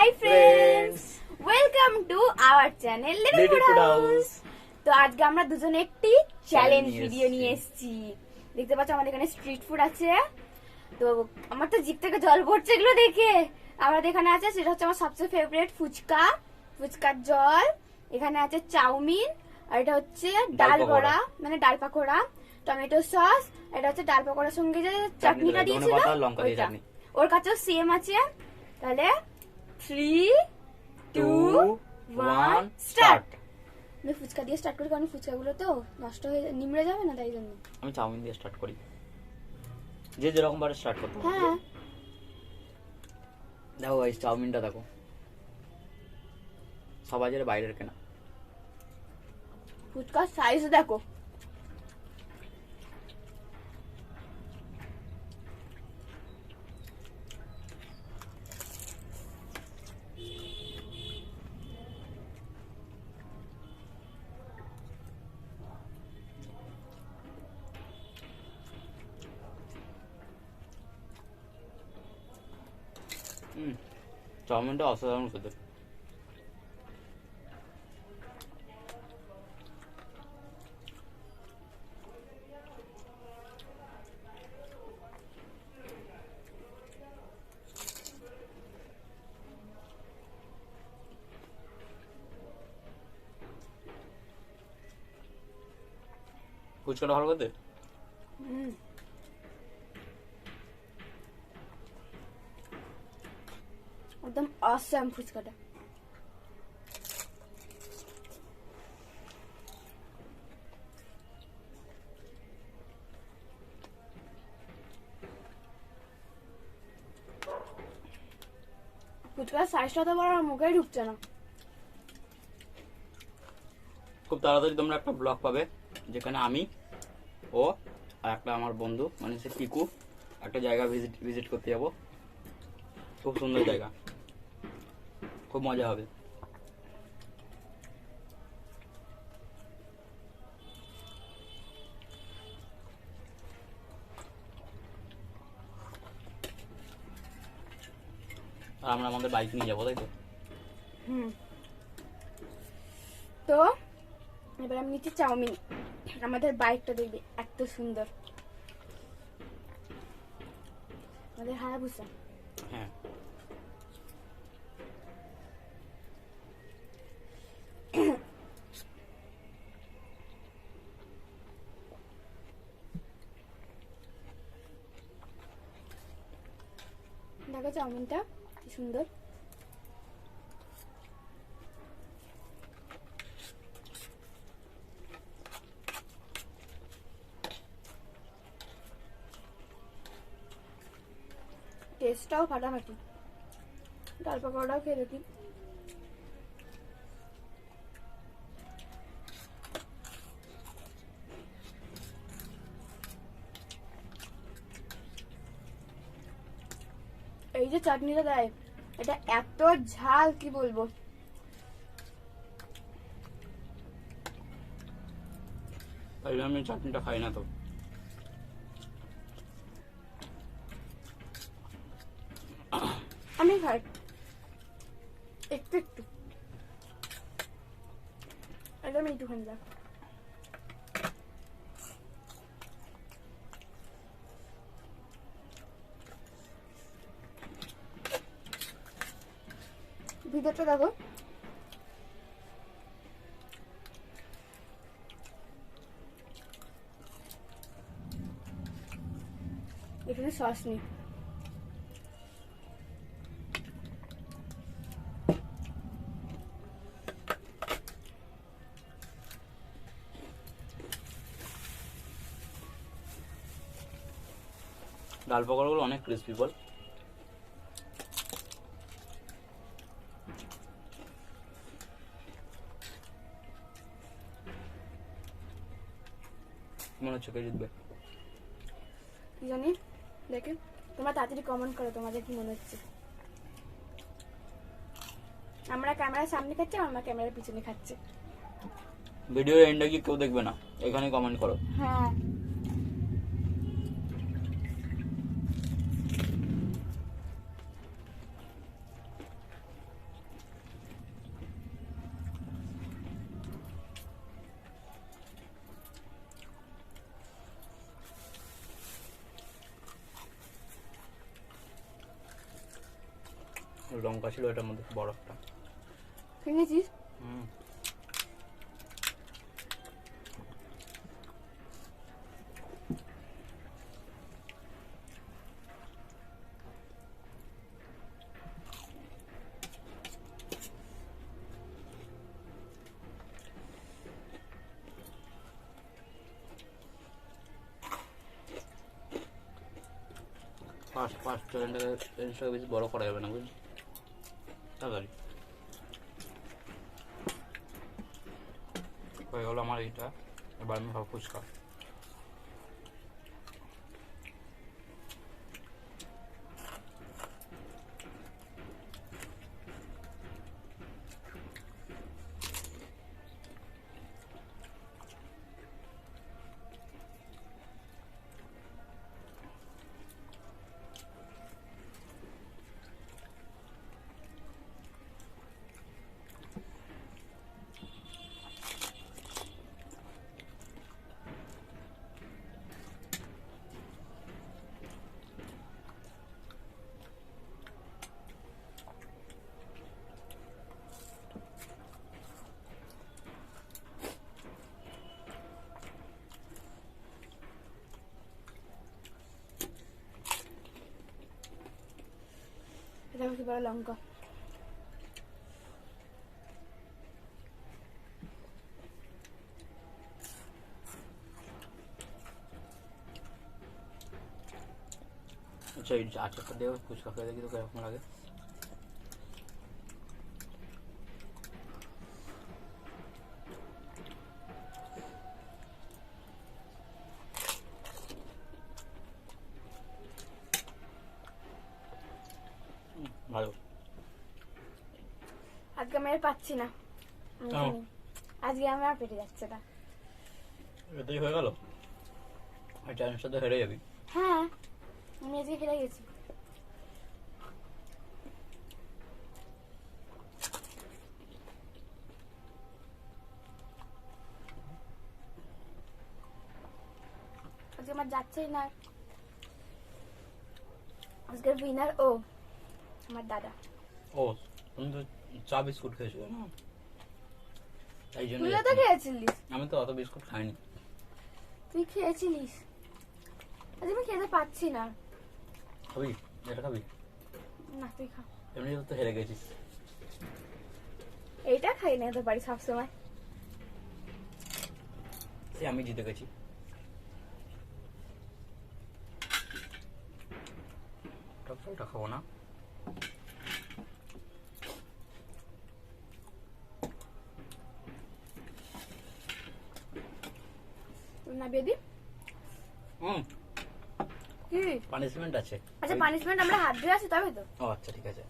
Hi friends, welcome to our channel little food house. তো আজকে আমরা দুজনে একটি চ্যালেঞ্জ ভিডিও নিয়ে এসেছি। দেখতে পাচ্ছ আমাদের এখানে স্ট্রিট ফুড আছে। তো আমার তো জিভ থেকে জল পড়ছে এগুলো দেখে। আমাদের এখানে আছে, সেটা হচ্ছে আমার সবচেয়ে ফেভারিট ফুচকা, ফুচকার জল। এখানে আছে চাউমিন, আর এটা হচ্ছে ডাল বড়া, মানে ডাল পাকোড়া, টমেটো সস। এটা হচ্ছে ডাল পাকোড়ার সঙ্গে যে চাটনিটা দিয়েছিল ওর কাছেও সেম আছে। তাহলে 3, 2, 1 স্টার্ট। আমি ফুচকা দিয়ে স্টার্ট করি, কারণ ফুচকাগুলো তো নষ্ট হয়ে নিমড়ে যাবে না, তাই জন্য। আমি চাউমিন দিয়ে স্টার্ট করি, যে যেরকম ভাবে স্টার্ট করতে হবে। হ্যাঁ, দেখো গাইস, চাউমিনটা দেখো, সবাইয়ের বাইরের কেনা। ফুচকার সাইজ দেখো, চাউমিনটা অসাধারণ খেতে। ফুচকাটা ভালো খেতে। একদম অসাম ফুচকাটা। ফুচকার সাইজটা তো বড়, আমার মুখেই ঢুকছে না। খুব তাড়াতাড়ি তোমরা একটা ব্লগ পাবে, যেখানে আমি ও আর একটা আমার বন্ধু, মানে সে পিকু, একটা জায়গা ভিজিট করতে যাবো। খুব সুন্দর জায়গা, খুব মজা হবে। আর আমরা আমাদের বাইক নিয়ে যাবো, তাই তো? তো এবার আমি নিচ্ছি চাউমিন। আমাদের বাইকটা দেখবি এত সুন্দর, আমাদের হায়াবুসা। হ্যাঁ, দেখো চাউমিনটা কি সুন্দর। টেস্টটাও ফাটাফাটি। ডাল পাকোড়াও খেয়ে দেখি। এই যে চাটনিটা দেয়, এটা এত ঝাল, কি বলবো। তাই আমি চাটনিটা খাই না তো। আমি খাই একটু একটু, একদম একটুখানি দেখ। ভিতরটা দেখো, এখানে সস নেই। ডাল পকোড়াগুলো অনেক ক্রিস্পি বল। মনে হচ্ছে কে জিতবে? কি জানি, দেখে তোমরা তাড়াতাড়ি কমেন্ট করো তোমাদের কি মনে হচ্ছে। আমরা ক্যামেরার সামনে খাচ্ছি, আমরা ক্যামেরার পিছনে খাচ্ছি। ভিডিওর এন্ডে কি কেউ দেখবে না, এখানে কমেন্ট করো। হ্যাঁ, লঙ্কা ছিল এটার মধ্যে বড় একটা। কিনেছিস? হুম। ফার্স্ট চ্যালেঞ্জটাকে বেশি বড় করা যাবে না বুঝলি, তাড়াতাড়ি হয়ে গেল আমার এইটা। এবার আমি খাবো ফুচকা। এটা হচ্ছে বড় লঙ্কা। আচ্ছা এই আচারটা দিয়ে ফুচকা খেয়ে দেখি তো কেরকম লাগে। ভালো। আজকে আমি আর পাচ্ছি না, আমি কেন? জানি। আজকে আমি আর পেটে যাচ্ছে না। এটাই হয়ে গেল, এই চ্যালেঞ্জটা তো হেরে যাবি। হ্যাঁ, আমি আজকে হেরে গেছি। আজকে আমার যাচ্ছেই না। আজকের উইনার ও আমার দাদা। ও তুমি তো চা বিস্কুট খেয়েছো না, তাই জন্য তুইও তো খেয়েছিলিস। আমি তো অত বিস্কুট খাইনি। তুই খেয়েছিলিস। আজকে আমি খেতে পাচ্ছি না। খাবি? এটা খাবি? না তুই খা। এমনি তো হেরে গেছিস। এইটা খাই না তো পারি সবসময়। সে আমি জিতে গেছি। ওটা খাবো না। না বেদি কি পানিশমেন্ট আছে। আচ্ছা পানিশমেন্ট আমরা হাত ধুয়ে আছি তবে তো। ও আচ্ছা ঠিক আছে,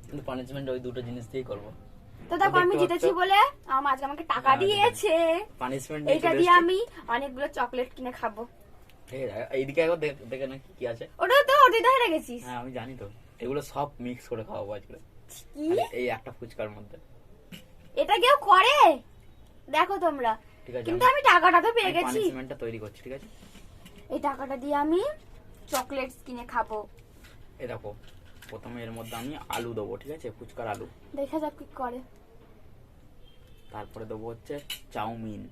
কিন্তু পানিশমেন্ট ওই দুটো জিনিস দিয়েই করবো। তো দেখো আমি দেখতে জিতেছি পাচ্ছ? বলে আমার আজকে আমাকে টাকা হ্যাঁ, দিয়েছে। পানিশমেন্ট এইটা দিয়ে আমি অনেকগুলো চকলেট কিনে খাবো। এইদিকে একবার দেখে না কি আছে। ওটা তো অর্ধেক হেরে গেছিস। হ্যাঁ আমি জানি তো, এগুলো সব মিক্স করে খাওয়াবো আজকে। কি এই একটা ফুচকার মধ্যে। এটা কেউ করে? দেখো তোমরা। ঠিক আছে, কিন্তু আমি টাকাটা তো পেয়ে গেছি। পানিশমেন্টটা তৈরি করছি, ঠিক আছে। এই টাকাটা দিয়ে আমি চকলেটস কিনে খাবো। এই দেখো, প্রথমে এর মধ্যে আমি আলু দেবো, ঠিক আছে, ফুচকার আলু। দেখা যাক কি করে। তারপরে দেবো হচ্ছে চাউমিন।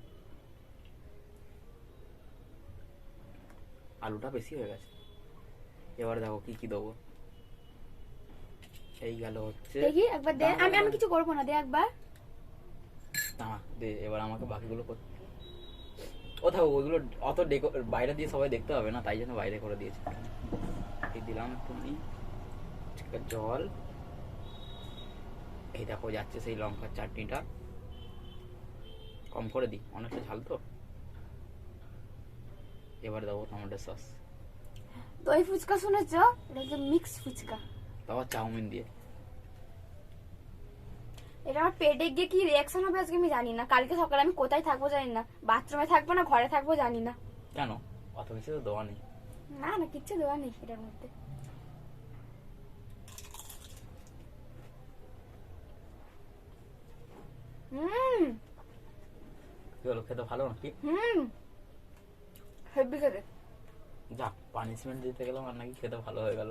আলুটা বেশি হয়ে গেছে। এবার দেখো কি কি দেবো। এই গেল হচ্ছে। দেখি একবার দে। আমি কিছু করবো না, দে একবার। দাঁড়া দে, এবার আমাকে বাকিগুলো করতে। ও থাকো, ওইগুলো অত বাইরে দিয়ে সবাই দেখতে হবে না, তাই জন্য বাইরে করে দিয়েছি। এই দিলাম তুমি জল। এই দেখো যাচ্ছে সেই লঙ্কার চাটনিটা। কম করে দিই, অনেকটা ঝাল তো। এবার দেবো টমেটো সস। দই ফুচকা শুনেছো? এটা হচ্ছে মিক্স ফুচকা। তারপর চাউমিন দিয়ে। এটা আমার পেটে গিয়ে কি রিয়াকশন হবে আজকে আমি জানি না। কালকে সকালে আমি কোথায় থাকবো জানি না, বাথরুমে থাকবো না ঘরে থাকবো জানি না। কেন? অত কিছু তো দেওয়া নেই। না না কিচ্ছু দেওয়া নেই এটার মধ্যে। কি হলো, খেতে ভালো নাকি? হেভি খেতে। যা পানিশমেন্ট দিতে গেলাম আর নাকি খেতে ভালো হয়ে গেল।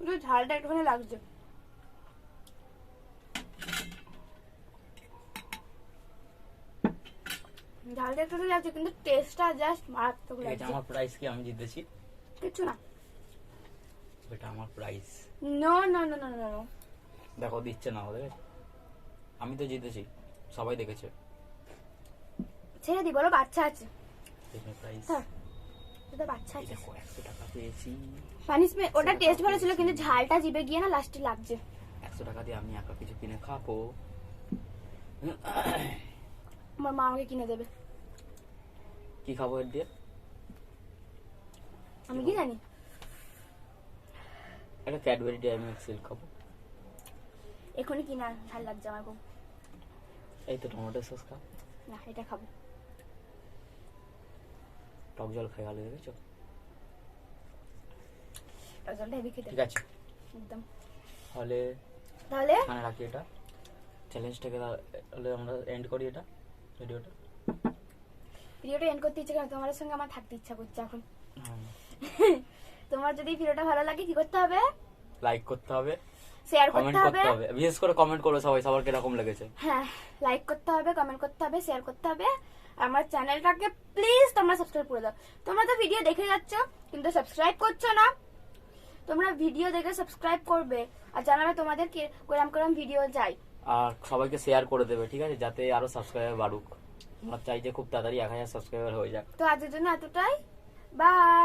কিন্তু ঝালটা একটুখানি লাগছে। ঝালটা একটুখানি লাগছে কিন্তু টেস্টটা জাস্ট মারাত্মক এটা লাগছে। আমার প্রাইস কি আমি জিতেছি? কিছু না। এটা আমার price. No no no no no. দেখো দিচ্ছে না ওদের, আমি তো জিতেছি, সবাই দেখেছে। ছেড়ে দি, বলো বাচ্চা আছে। এটা প্রাইস। এটা বাচ্চা আছে। দেখো 100 টাকা পেয়েছি। পানিশমেন্ট, ওটা টেস্ট ভালো ছিল কিন্তু ঝালটা জিভে গিয়ে না লাস্টে লাগছে। 100 টাকা দিয়ে আমি একা কিছু কিনে খাবো। আমার মা আমাকে কিনে দেবে। কি খাবো এর দিয়ে? আমি কি জানি। একটা ক্যাডবেরি ডেয়ারি মিল্ক সিল্ক খাবো। এখনই কিনা, ঝাল লাগছে আমার খুব। এই তো টমেটো সস খা। না, এটা খাবো। টক জল খাই, ভালো দেখেছো? জলটা হেভি খেতে। ঠিক আছে একদম। তাহলে তাহলে এখানে রাখি এটা চ্যালেঞ্জটাকে, তাহলে আমরা এন্ড করি এটা ভিডিওটা। ভিডিওটা এন্ড করতে ইচ্ছে করে, তোমার সঙ্গে আমার থাকতে ইচ্ছা করছে এখন। হুম। তোমার যদি ভিডিওটা ভালো লাগে কি করতে হবে? লাইক করতে হবে, শেয়ার কমেন্ট করতে করতে হবে। হবে, বিশেষ করে কমেন্ট করবে সবাই, সবার কিরকম লেগেছে। হ্যাঁ, লাইক করতে হবে, কমেন্ট করতে হবে, শেয়ার করতে হবে। আমার চ্যানেলটাকে প্লিজ তোমরা সাবস্ক্রাইব করে দাও। তোমরা তো ভিডিও দেখে যাচ্ছ কিন্তু সাবস্ক্রাইব করছো না। তোমরা ভিডিও দেখে সাবস্ক্রাইব করবে আর জানাবে তোমাদের কিরকম কিরকম ভিডিও চাই। আর সবাইকে শেয়ার করে দেবে, ঠিক আছে, যাতে আরো সাবস্ক্রাইবার বাড়ুক। আমরা চাই যে খুব তাড়াতাড়ি 1000 সাবস্ক্রাইবার হয়ে যাক। তো আজকের জন্য এতটাই। বাই।